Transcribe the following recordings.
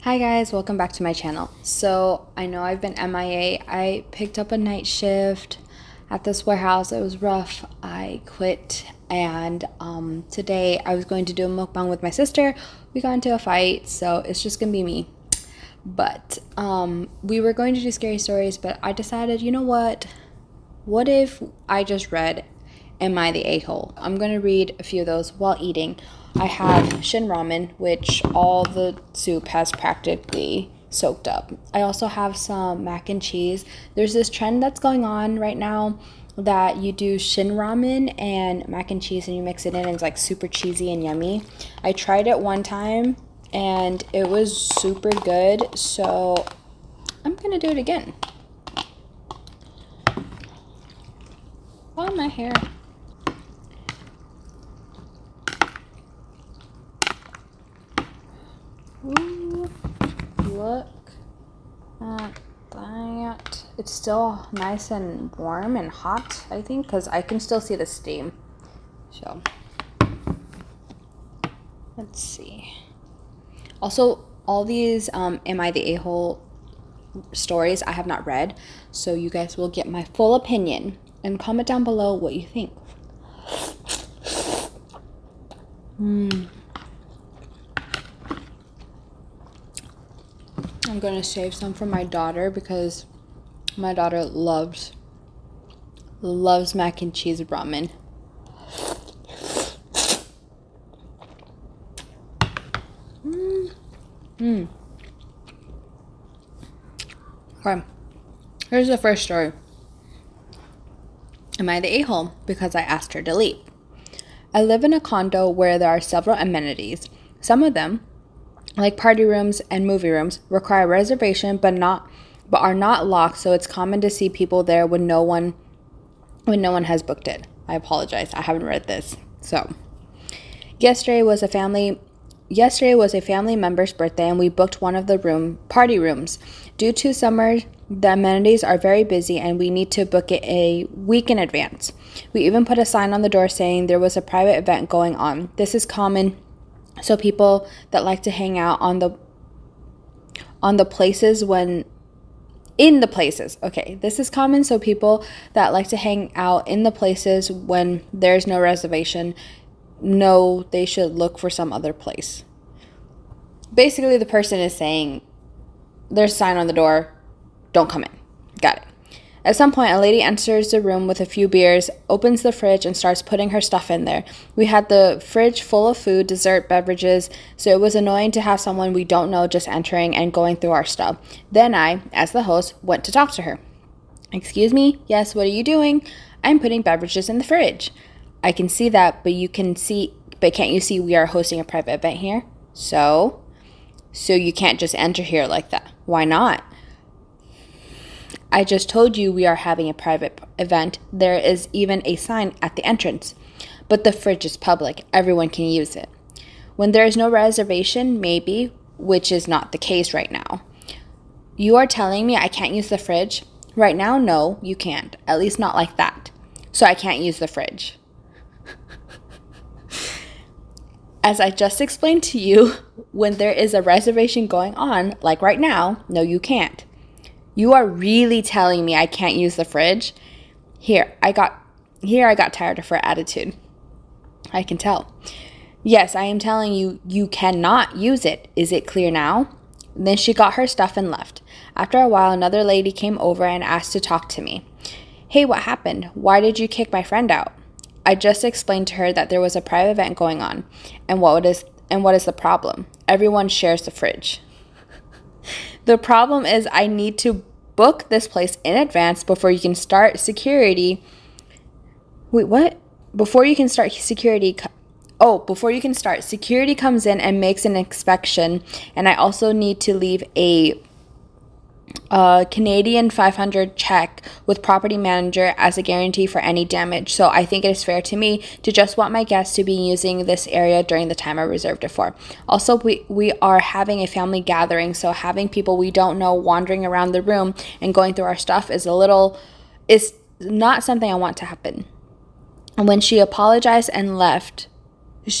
Hi guys, welcome back to my channel. So I know I've been MIA. I picked up a night shift at this warehouse. It was rough. I quit, and today I was going to do a mukbang with my sister. We got into a fight, so it's just gonna be me. But we were going to do scary stories, but I decided, you know what? What if I just read Am I the A-hole? I'm going to read a few of those while eating. I have shin ramen, which all the soup has practically soaked up. I also have some mac and cheese. There's this trend that's going on right now that you do shin ramen and mac and cheese and you mix it in and it's like super cheesy and yummy. I tried it one time and it was super good, so I'm going to do it again. Oh, my hair. Ooh, look at that. It's still nice and warm and hot, I think, because I can still see the steam. So, let's see. Also, all these Am I the A-hole stories I have not read, so you guys will get my full opinion. And comment down below what you think. I'm gonna save some for my daughter because my daughter loves mac and cheese ramen. Okay, here's the first story. Am I the a-hole? Because I asked her to leave. I live in a condo where there are several amenities. Some of them, like party rooms and movie rooms, require reservation but are not locked, so it's common to see people there when no one has booked it. I apologize, I haven't read this. So, yesterday was a family member's birthday and we booked one of the party rooms. Due to summer, the amenities are very busy and we need to book it a week in advance. We even put a sign on the door saying there was a private event going on. This is common, so people that like to hang out this is common, so people that like to hang out in the places when there's no reservation know they should look for some other place. Basically, the person is saying, there's a sign on the door, don't come in. Got it. At some point, a lady enters the room with a few beers, opens the fridge, and starts putting her stuff in there. We had the fridge full of food, dessert, beverages, so it was annoying to have someone we don't know just entering and going through our stuff. Then I, as the host, went to talk to her. Excuse me? Yes, what are you doing? I'm putting beverages in the fridge. I can see that, but can't you see we are hosting a private event here? So you can't just enter here like that. Why not? I just told you we are having a private event. There is even a sign at the entrance. But the fridge is public. Everyone can use it. When there is no reservation, maybe, which is not the case right now. You are telling me I can't use the fridge? Right now, no, you can't. At least not like that. So I can't use the fridge. As I just explained to you, when there is a reservation going on, like right now, no, you can't. You are really telling me I can't use the fridge? Here, I got tired of her attitude. I can tell. Yes, I am telling you, you cannot use it. Is it clear now? Then she got her stuff and left. After a while, another lady came over and asked to talk to me. Hey, what happened? Why did you kick my friend out? I just explained to her that there was a private event going on. And what is the problem? Everyone shares the fridge. The problem is I need to book this place in advance before you can start security. Wait, what? Before you can start security comes in and makes an inspection, and I also need to leave a Canadian 500 check with property manager as a guarantee for any damage. So I think it is fair to me to just want my guests to be using this area during the time I reserved it for. Also, we are having a family gathering, so having people we don't know wandering around the room and going through our stuff is not something I want to happen. And when she apologized and left,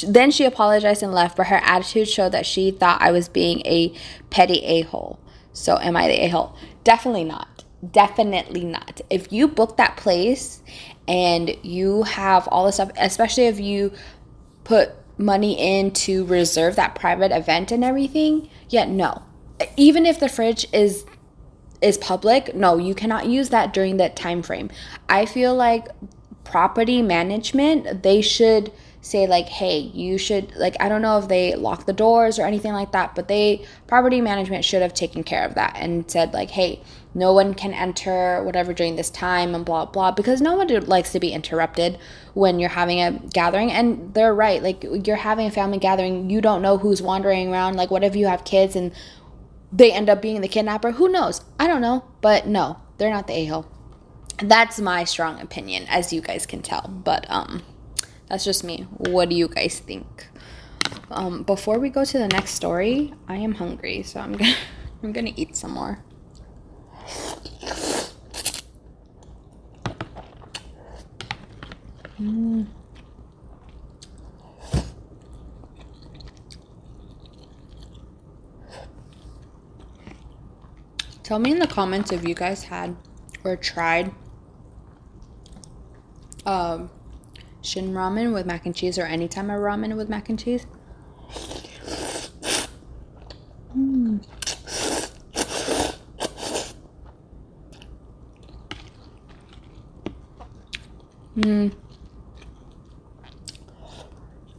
Then she apologized and left, but her attitude showed that she thought I was being a petty a-hole. So am I the a-hole? Definitely not. Definitely not. If you book that place and you have all this stuff, especially if you put money in to reserve that private event and everything, yeah, no. Even if the fridge is public, no, you cannot use that during that time frame. I feel like property management, they should say like, hey, you should, like, I don't know if they lock the doors or anything like that, but property management should have taken care of that and said like, hey, no one can enter whatever during this time and blah blah, because no one likes to be interrupted when you're having a gathering. And they're right, like, you're having a family gathering, you don't know who's wandering around. Like, what if you have kids and they end up being the kidnapper? Who knows? I don't know. But no, they're not the a-hole. That's my strong opinion, as you guys can tell. But that's just me. What do you guys think? Before we go to the next story, I am hungry, so I'm gonna eat some more. Tell me in the comments if you guys had or tried shin ramen with mac and cheese, or any type of ramen with mac and cheese.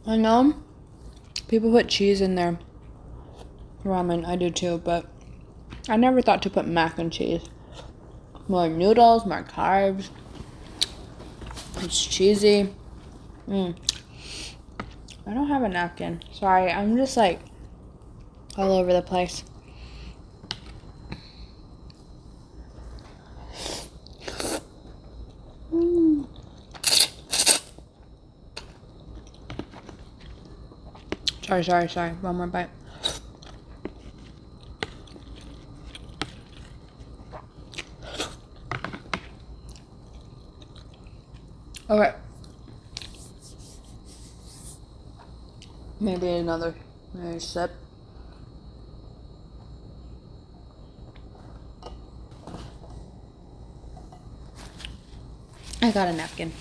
I know people put cheese in their ramen. I do too, but I never thought to put mac and cheese. More noodles, more carbs. It's cheesy. I don't have a napkin. Sorry, I'm just like all over the place. Sorry. One more bite. Okay. Maybe another sip. I got a napkin.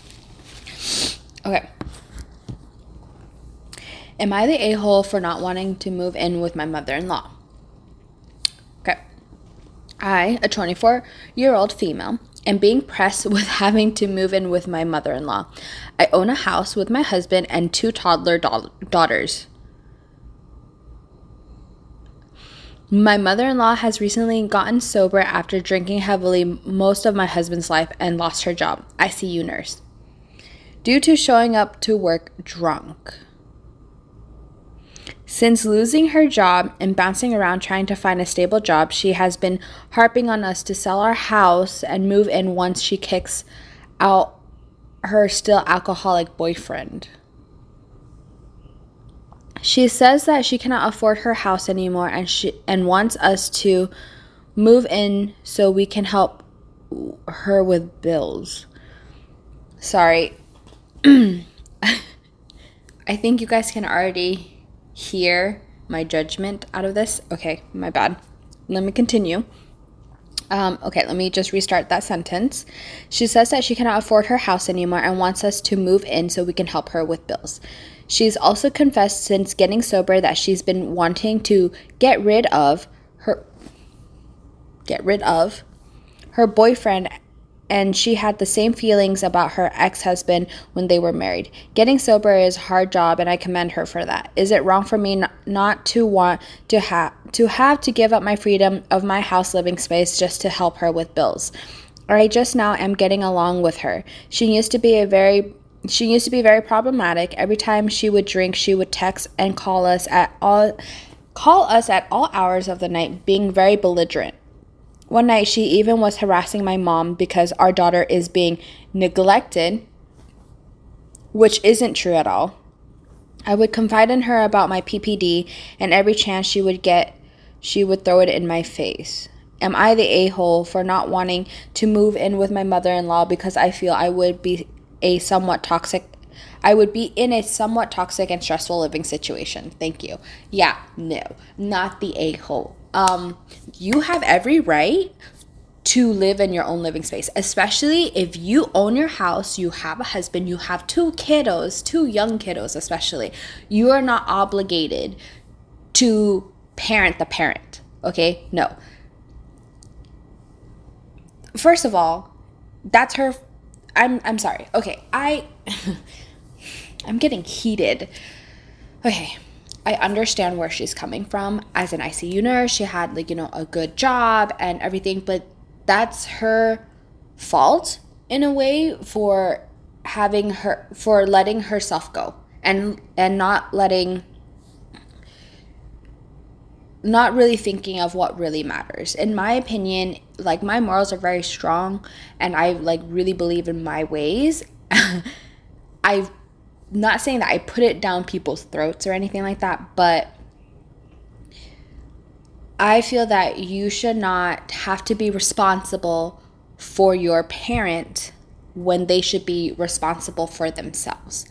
Okay. Am I the a-hole for not wanting to move in with my mother-in-law? Okay. I, a 24-year-old female, am being pressed with having to move in with my mother-in-law. I own a house with my husband and 2 toddler daughters. My mother-in-law has recently gotten sober after drinking heavily most of my husband's life and lost her job, ICU nurse, due to showing up to work drunk. Since losing her job and bouncing around trying to find a stable job, she has been harping on us to sell our house and move in once she kicks out her still alcoholic boyfriend. She says that she cannot afford her house anymore and wants us to move in so we can help her with bills. Sorry. I think you guys can already hear my judgment out of this. Okay, my bad. Let me continue. Okay, let me just restart that sentence. She says that she cannot afford her house anymore and wants us to move in so we can help her with bills. She's also confessed since getting sober that she's been wanting to get rid of her boyfriend, and she had the same feelings about her ex-husband when they were married. Getting sober is a hard job, and I commend her for that. Is it wrong for me not to want to have to give up my freedom of my house living space just to help her with bills? Or I just now am getting along with her. She used to be very problematic. Every time she would drink, she would text and call us at all hours of the night, being very belligerent. One night, she even was harassing my mom because our daughter is being neglected, which isn't true at all. I would confide in her about my PPD, and every chance she would get, she would throw it in my face. Am I the a-hole for not wanting to move in with my mother-in-law because I feel I would be a somewhat toxic I would be in a somewhat toxic and stressful living situation. Thank you. Yeah, no, not the a-hole. You have every right to live in your own living space, especially if you own your house, you have a husband, you have two kiddos, two young kiddos especially. You are not obligated to parent the parent, okay? No. First of all, that's her. I'm sorry. Okay, I'm getting heated. Okay, I understand where she's coming from. As an ICU nurse, she had a good job and everything, but that's her fault in a way for letting herself go and not really thinking of what really matters. In my opinion, my morals are very strong and I really believe in my ways. I'm not saying that I put it down people's throats or anything like that, but I feel that you should not have to be responsible for your parent when they should be responsible for themselves.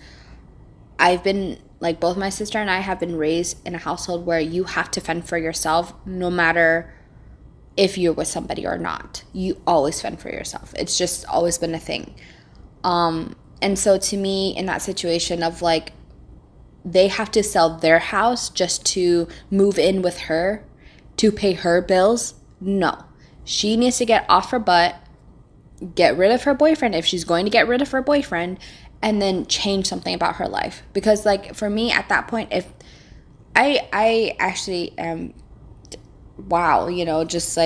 I've been, both my sister and I have been raised in a household where you have to fend for yourself no matter if you're with somebody or not. You always fend for yourself. It's just always been a thing. And so to me, in that situation of they have to sell their house just to move in with her, to pay her bills, no. She needs to get off her butt, get rid of her boyfriend if she's going to get rid of her boyfriend, and then change something about her life. Because for me at that point, if I actually am, wow, just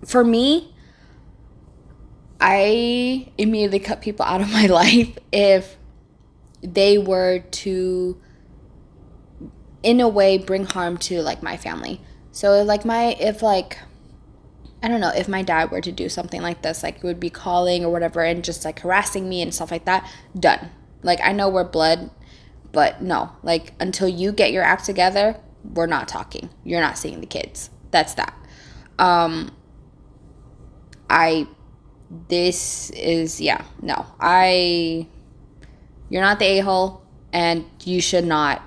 for me, I immediately cut people out of my life if they were to, in a way, bring harm to my family. So I don't know, if my dad were to do something like this, would be calling or whatever and just harassing me and stuff like that, done. I know we're blood, but no, until you get your act together, we're not talking. You're not seeing the kids. That's that. You're not the a-hole, and you should not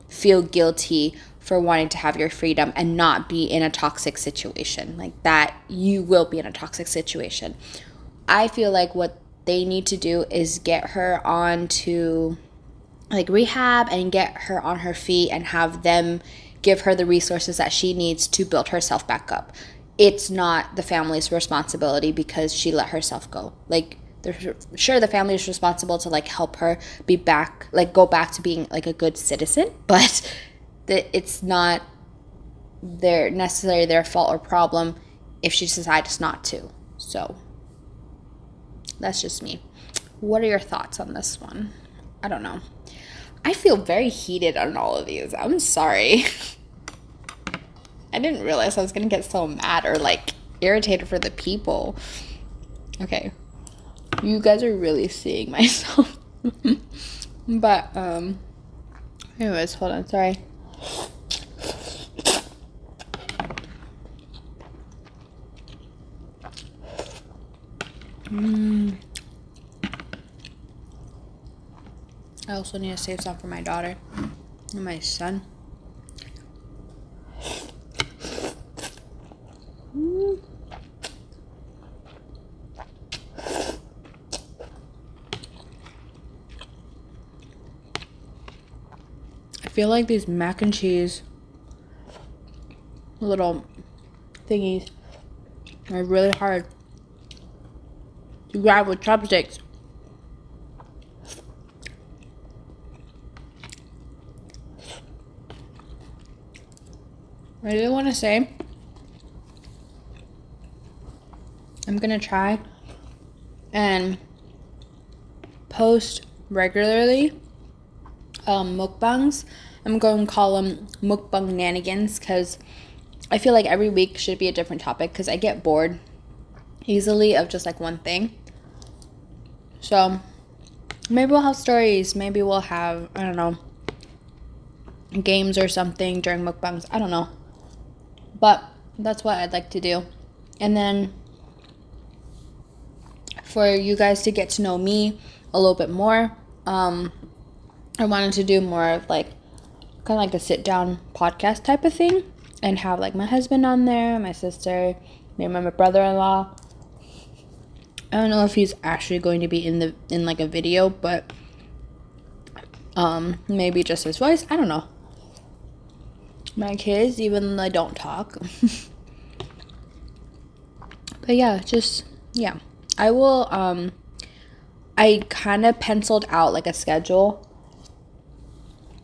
feel guilty for wanting to have your freedom and not be in a toxic situation. That, you will be in a toxic situation. I feel what they need to do is get her on to rehab and get her on her feet and have them give her the resources that she needs to build herself back up. It's not the family's responsibility because she let herself go. Sure, the family is responsible to help her be back, go back to being a good citizen, but it's not necessarily their fault or problem if she decides not to. So that's just me. What are your thoughts on this one? I don't know. I feel very heated on all of these. I'm sorry. I didn't realize I was going to get so mad or irritated for the people. Okay. You guys are really seeing myself. But, anyways, hold on. Sorry. I also need to save some for my daughter and my son. I feel like these mac and cheese little thingies are really hard to grab with chopsticks. I really want to say I'm gonna try and post regularly mukbangs. I'm going to call them Mukbang-nanigans because I feel like every week should be a different topic because I get bored easily of just one thing. So maybe we'll have stories, maybe we'll have, I don't know, games or something during mukbangs. I don't know, but that's what I'd like to do. And then for you guys to get to know me a little bit more. I wanted to do more of like kind of like a sit down podcast type of thing, and have like my husband on there, my sister, maybe my brother-in-law. I don't know if he's actually going to be in like a video, but maybe just his voice. I don't know. My kids, even though they don't talk. But yeah, I will I kind of penciled out like a schedule,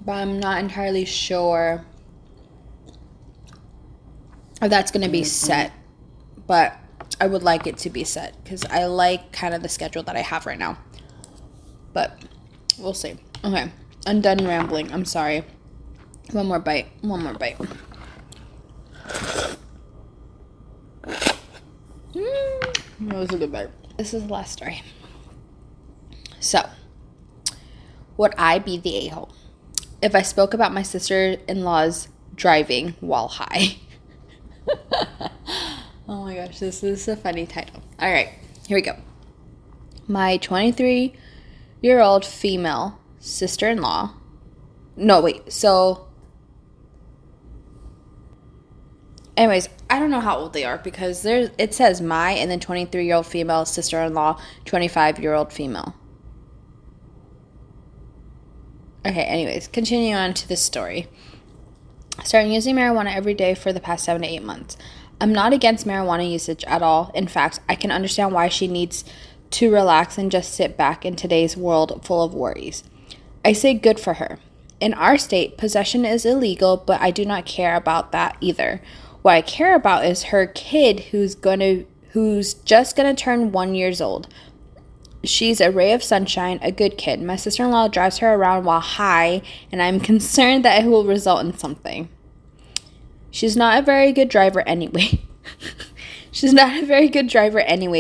but I'm not entirely sure if that's going to be set. But I would like it to be set because I like kind of the schedule that I have right now. But we'll see. Okay, I'm done rambling. I'm sorry. One more bite. That was a good bite. This is the last story. So, would I be the a-hole if I spoke about my sister-in-law's driving while high? Oh my gosh, this is a funny title. All right, here we go. My 23-year-old female sister-in-law. No, wait. So, anyways, I don't know how old they are because it says my and then 23-year-old female sister-in-law, 25-year-old female. Okay, anyways, continuing on to this story. Starting using marijuana every day for the past 7 to 8 months. I'm not against marijuana usage at all. In fact, I can understand why she needs to relax and just sit back in today's world full of worries. I say good for her. In our state, possession is illegal, but I do not care about that either. What I care about is her kid who's just gonna turn 1 year old. She's a ray of sunshine, a good kid. My sister-in-law drives her around while high, and I'm concerned that it will result in something. She's not a very good driver anyway.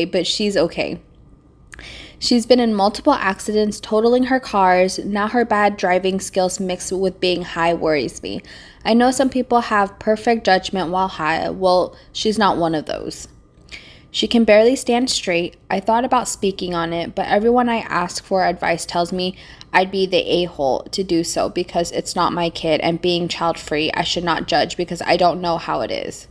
But she's okay. She's been in multiple accidents, totaling her cars. Now her bad driving skills mixed with being high worries me. I know some people have perfect judgment while high. Well, she's not one of those. She can barely stand straight. I thought about speaking on it, but everyone I ask for advice tells me I'd be the a-hole to do so because it's not my kid, and being child-free, I should not judge because I don't know how it is.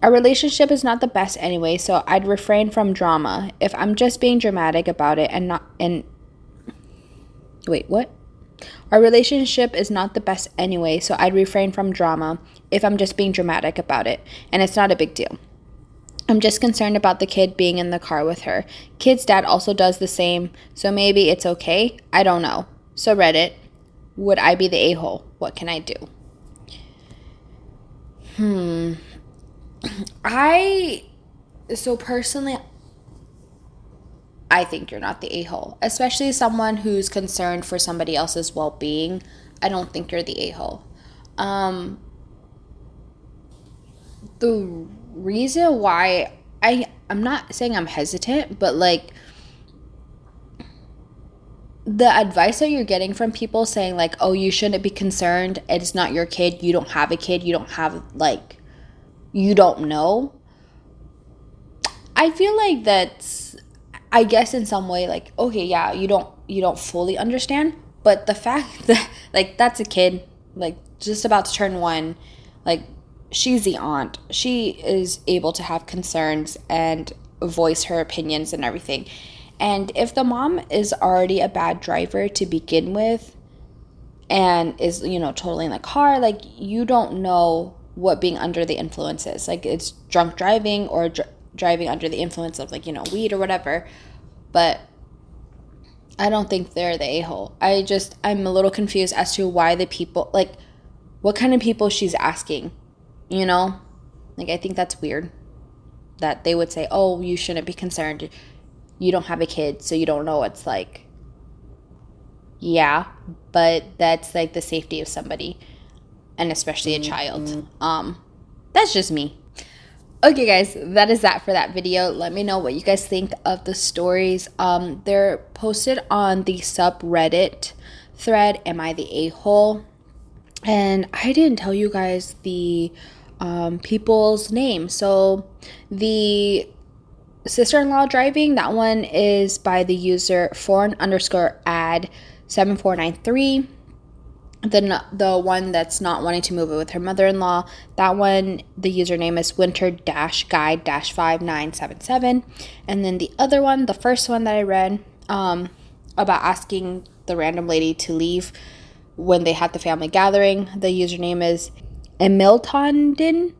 Our relationship is not the best anyway, so I'd refrain from drama. If I'm just being dramatic about it Our relationship is not the best anyway, so I'd refrain from drama if I'm just being dramatic about it, and it's not a big deal. I'm just concerned about the kid being in the car with her. Kid's dad also does the same, so maybe it's okay. I don't know. So Reddit, would I be the a-hole? What can I do? Personally, I think you're not the a-hole, especially someone who's concerned for somebody else's well-being. I don't think you're the a-hole. The reason why I'm not saying I'm hesitant, but like the advice that you're getting from people saying like, oh, you shouldn't be concerned, it's not your kid, you don't have a kid, you don't know. I feel like that's, I guess in some way, like, okay, yeah, you don't fully understand, but the fact that like that's a kid like just about to turn 1, like she's the aunt. She is able to have concerns and voice her opinions and everything. And if the mom is already a bad driver to begin with and is, totally in the car, like you don't know what being under the influence is. Like it's drunk driving or driving under the influence of weed or whatever. But I don't think they're the a-hole. I'm a little confused as to why the people, like what kind of people she's asking. I think that's weird that they would say, oh, you shouldn't be concerned. You don't have a kid, so you don't know what it's like. Yeah, but that's like the safety of somebody, and especially a child. That's just me. Okay, guys, that is that for that video. Let me know what you guys think of the stories. They're posted on the subreddit thread, Am I the A-hole? And I didn't tell you guys the people's name. So the sister-in-law driving. That one is by the user foreign_ad7493. The one that's not wanting to move it with her mother-in-law, that one, the username is winter-guide-5977. And then the other one, the first one that I read, about asking the random lady to leave when they had the family gathering, the username is Amiltondin,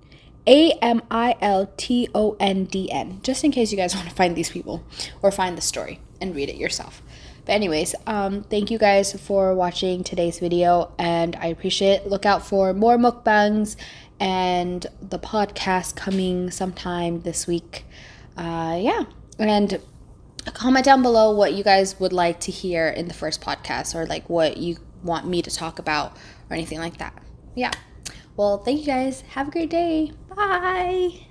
Amiltondn, just in case you guys want to find these people or find the story and read it yourself. But anyways, thank you guys for watching today's video, and I appreciate it. Look out for more mukbangs and the podcast coming sometime this week. Yeah, and comment down below what you guys would like to hear in the first podcast, or like what you want me to talk about or anything like that. Yeah. Well, thank you guys. Have a great day. Bye.